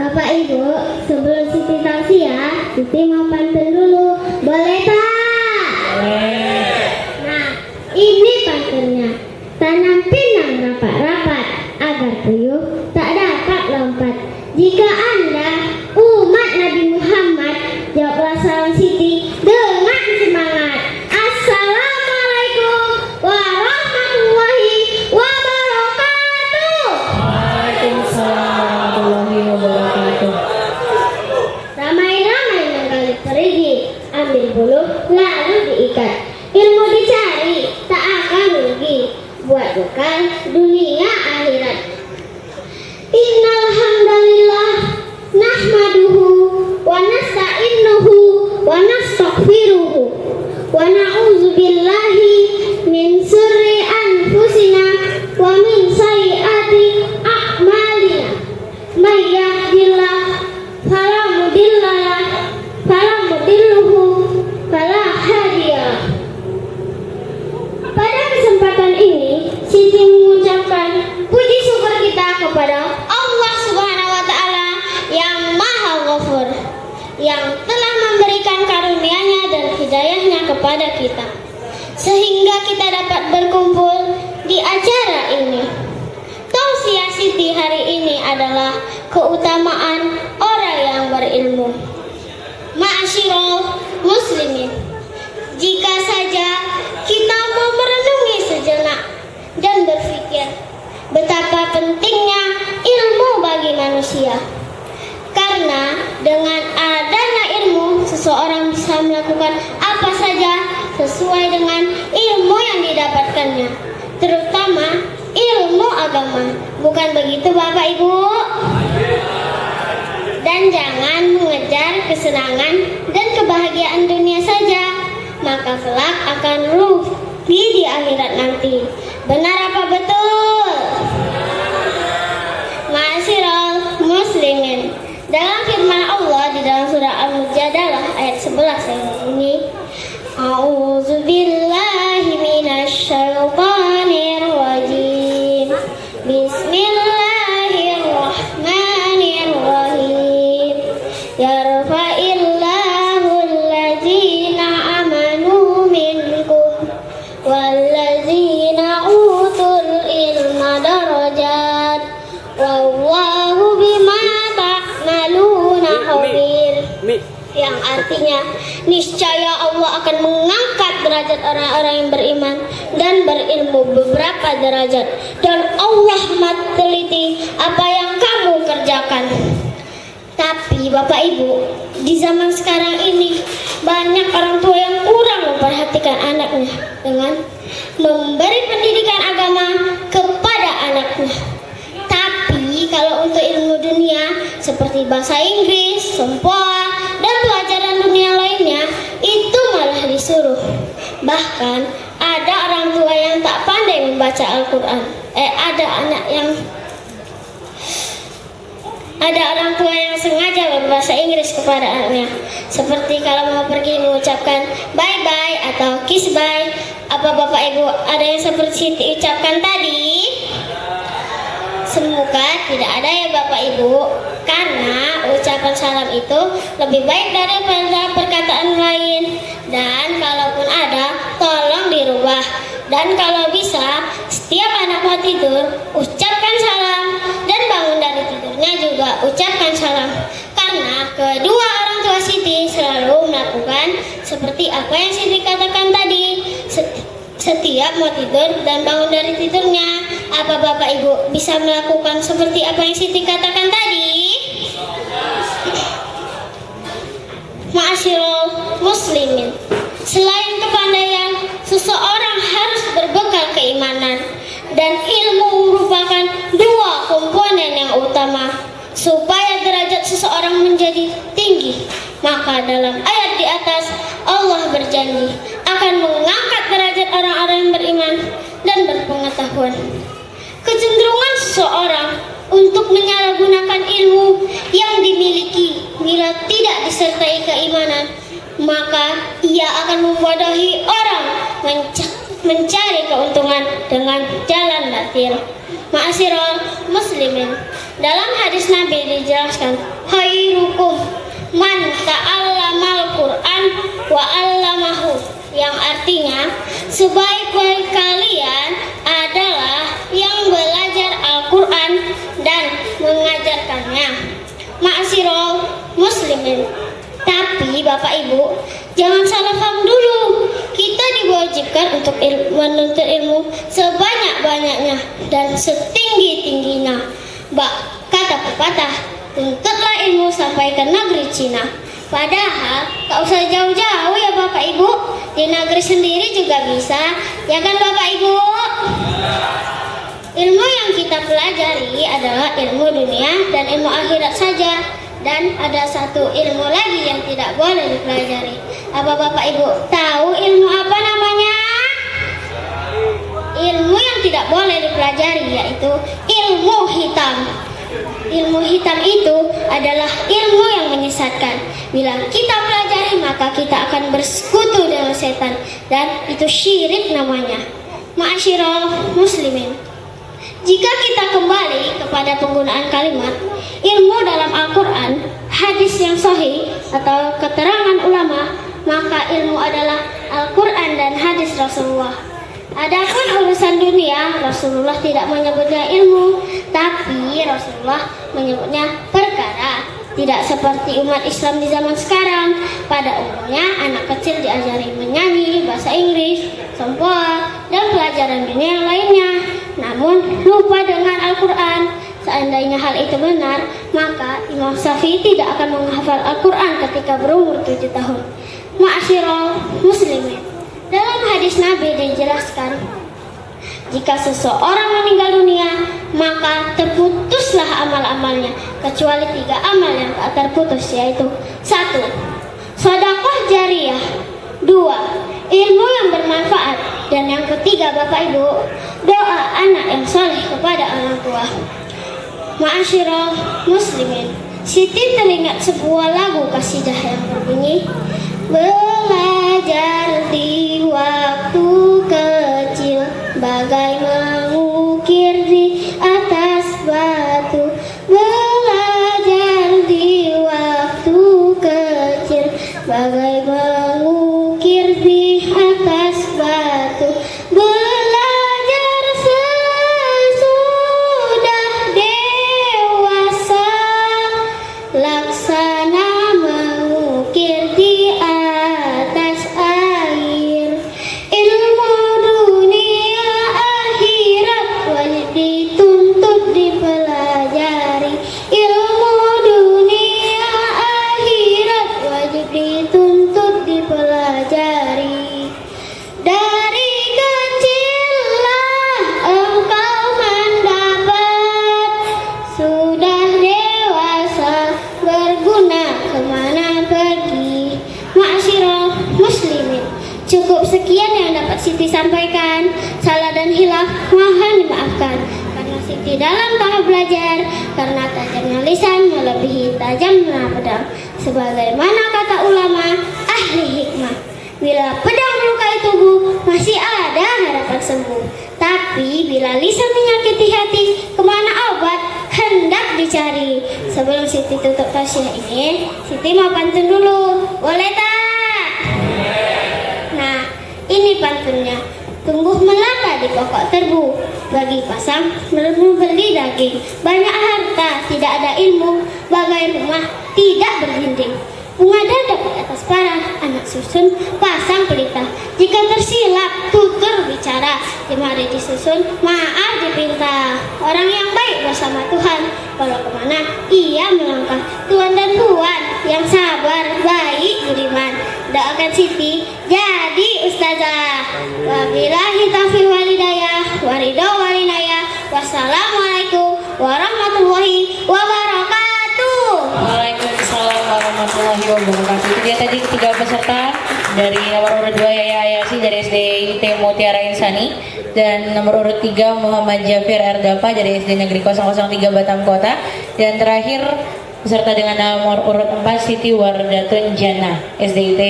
Bapak Ibu, sebelum Siti tausiah, Siti mau pantun dulu. Boleh tak? Boleh. Nah, ini pantunnya. Tanam pinang rapat-rapat agar puyuh tak dapat lompat. Jika Anda umat Nabi Muhammad, jawablah salam Siti dengan semangat. Assalamualaikum warahmatullahi wabarakatuh. Waalaikumsalam warahmatullahi wabarakatuh. Ramai-ramai menggali perigi, ambil bulu lalu diikat. Ilmu dicari tak akan rugi, buat bekal dunia akhirat. Innal hamdalillah nahmaduhu wa nasta'inuhu wa nastaghfiruhu wa na'udzu billahi min syurri anfusina wa min sayyiati a'malina. May yahdihillah fala mudhillalah fala mudhilluhu fala hadiyalah. Pada kesempatan ini, Siti mengucapkan puji syukur kita kepada Allah Subhanahu wa Ta'ala yang Maha Ghafur, yang telah memberikan karunia-Nya dan hidayah-Nya kepada kita, sehingga kita dapat berkumpul di acara ini. Tausiah Siti hari ini adalah keutamaan orang yang berilmu. Ma'asyiral muslimin, jika saja kita mau merenungi sejenak dan berpikir betapa pentingnya ilmu bagi manusia. Karena dengan adanya ilmu, seseorang bisa melakukan apa saja sesuai dengan ilmu yang didapatkannya, terutama ilmu agama. Bukan begitu Bapak Ibu? Dan jangan mengejar kesenangan dan kebahagiaan dunia saja, maka kelak akan rugi di akhirat nanti. Benar apa betul? Ma'asyiral muslimin, dalam firman Allah di dalam surah Al-Mujadalah ayat 11 ini, A'udzu billahi minasy syaithanir rajim. Bismillahirrahmanirrahim. Yarfa'illahu allazina amanu minkum wallazina utul ilma darajat wallahu bima ta'maluna khabir. Yang artinya, niscaya Allah akan mengangkat derajat orang-orang yang beriman dan berilmu beberapa derajat, dan Allah teliti apa yang kamu kerjakan. Tapi Bapak Ibu, di zaman sekarang ini banyak orang tua yang kurang memperhatikan anaknya dengan memberi pendidikan agama kepada anaknya. Tapi kalau untuk ilmu dunia seperti bahasa Inggris, sempoa, dan pelajaran dunia lainnya, itu malah disuruh. Bahkan ada orang tua yang tak pandai membaca Al-Quran. Ada orang tua yang sengaja berbahasa Inggris kepada anaknya, seperti kalau mau pergi mengucapkan bye-bye atau kiss bye. Apa Bapak Ibu ada yang seperti diucapkan tadi? Semoga tidak ada ya Bapak Ibu, karena ucapan salam itu lebih baik daripada perkataan lain. Dan kalaupun ada, tolong dirubah. Dan kalau bisa, setiap anak mau tidur, ucapkan salam. Dan bangun dari tidurnya juga ucapkan salam. Karena kedua orang tua Siti selalu melakukan seperti apa yang Siti katakan tadi. Setiap mau tidur dan bangun dari tidurnya, apa Bapak Ibu bisa melakukan seperti apa yang Siti katakan tadi? Ma'asyiral muslimin, selain kepandaian, seseorang harus berbekal keimanan, dan ilmu merupakan dua komponen yang utama supaya derajat seseorang menjadi tinggi. Maka dalam ayat di atas Allah berjanji akan mengangkat derajat orang-orang yang beriman dan berpengetahuan. Kecenderungan seseorang untuk menyalahgunakan ilmu yang dimiliki bila tidak disertai keimanan, maka ia akan membodohi orang mencari keuntungan dengan jalan batil. Ma'asyiral muslimin, dalam hadis Nabi dijelaskan, khairukum man ta'allamal Qur'an wa 'allamahu, yang artinya sebaik-baik kalian adalah yang belajar Al-Qur'an dan mengajarkannya. Ma'asyiral muslimin, tapi Bapak Ibu, jangan salah paham dulu. Kita diwajibkan untuk menuntut ilmu sebanyak-banyaknya dan setinggi-tingginya. Kata pepatah, tuntutlah ilmu sampai ke negeri Cina. Padahal tak usah jauh-jauh ya Bapak Ibu, di negeri sendiri juga bisa, ya kan Bapak Ibu? Ilmu yang kita pelajari adalah ilmu dunia dan ilmu akhirat saja. Dan ada satu ilmu lagi yang tidak boleh dipelajari. Apa Bapak Ibu tahu ilmu apa namanya? Ilmu yang tidak boleh dipelajari yaitu ilmu hitam. Ilmu hitam itu adalah ilmu yang menyesatkan. Bila kita pelajari maka kita akan bersekutu dengan setan, dan itu syirik namanya. Ma'asyiral muslimin, jika kita kembali kepada penggunaan kalimat ilmu dalam Al-Quran, hadis yang sahih atau keterangan ulama, maka ilmu adalah Al-Quran dan hadis Rasulullah. Adapun urusan dunia, Rasulullah tidak menyebutnya ilmu, tapi Rasulullah menyebutnya perkara. Tidak seperti umat Islam di zaman sekarang. Pada umumnya anak kecil diajari menyanyi, bahasa Inggris, sempoa, dan pelajaran dunia yang lainnya. Namun lupa dengan Al-Quran. Seandainya hal itu benar, maka Imam Syafi'i tidak akan menghafal Al-Quran ketika berumur 7 tahun. Ma'asyiral muslimin, dalam hadis Nabi dijelaskan, jika seseorang meninggal dunia, maka terputuslah amal-amalnya, kecuali 3 amal yang tak terputus, yaitu 1. Sedekah jariyah, 2. Ilmu yang bermanfaat, dan yang ketiga Bapak Ibu, doa anak yang soleh kepada orang tua. Ma'asyiral muslimin, Siti teringat sebuah lagu kasidah yang berbunyi, belajar di waktu kecil bagai mengukir di atas batu. Belajar di waktu kecil bagai mengukir di atas batu. Belajar sesudah dewasa, laksana mengukir di atas air. Ilmu dunia akhirat wajib dituntut dipelajari. Ilmu dunia akhirat wajib dituntut dipelajari. Dari kecillah engkau mendapat, sudah dewasa berguna kemana pergi. Ma'asyiral muslimin, cukup sekian yang dapat Siti sampaikan. Salah dan hilaf mohon dimaafkan, karena Siti dalam tahap belajar, karena tajamnya lisan melebihi tajamnya pedang. Sebagaimana kata ulama ahli hikmah, bila pedang melukai tubuh masih ada harapan sembuh, tapi bila lisan menyakiti hati, kemana obat hendak dicari. Sebelum Siti tutup tausiah ini, Siti mau pantun dulu, boleh tak? Nah, ini pantunnya. Tumbuh melata di pokok terbu, bagi pasang membeli daging. Banyak harta, tidak ada ilmu, bagai rumah tidak berdinding. Bunga dadap di atas parah, anak susun pasang pelita. Jika tersilap tutur bicara, jemari disusun maaf dipinta. Orang yang baik bersama Tuhan, kalau kemana ia melangkah. Tuan dan puan yang sabar, baik, budiman. Doakan Siti jadi ustazah. Wabillahi taufiq wal hidayah, waridho walinayah. Wassalamualaikum warahmatullahi wabarakatuh. Waalaikumsalam warahmatullahi wabarakatuh. Itu dia tadi ketiga peserta. Dari nomor urut 2 Yaya Ayasi dari SD IT Mutiara Insani, dan nomor urut 3 Muhammad Jafir Erdapa dari SD Negeri 003 Batam Kota, dan terakhir peserta dengan nomor urut 4 Siti Wardatun Jannah SD IT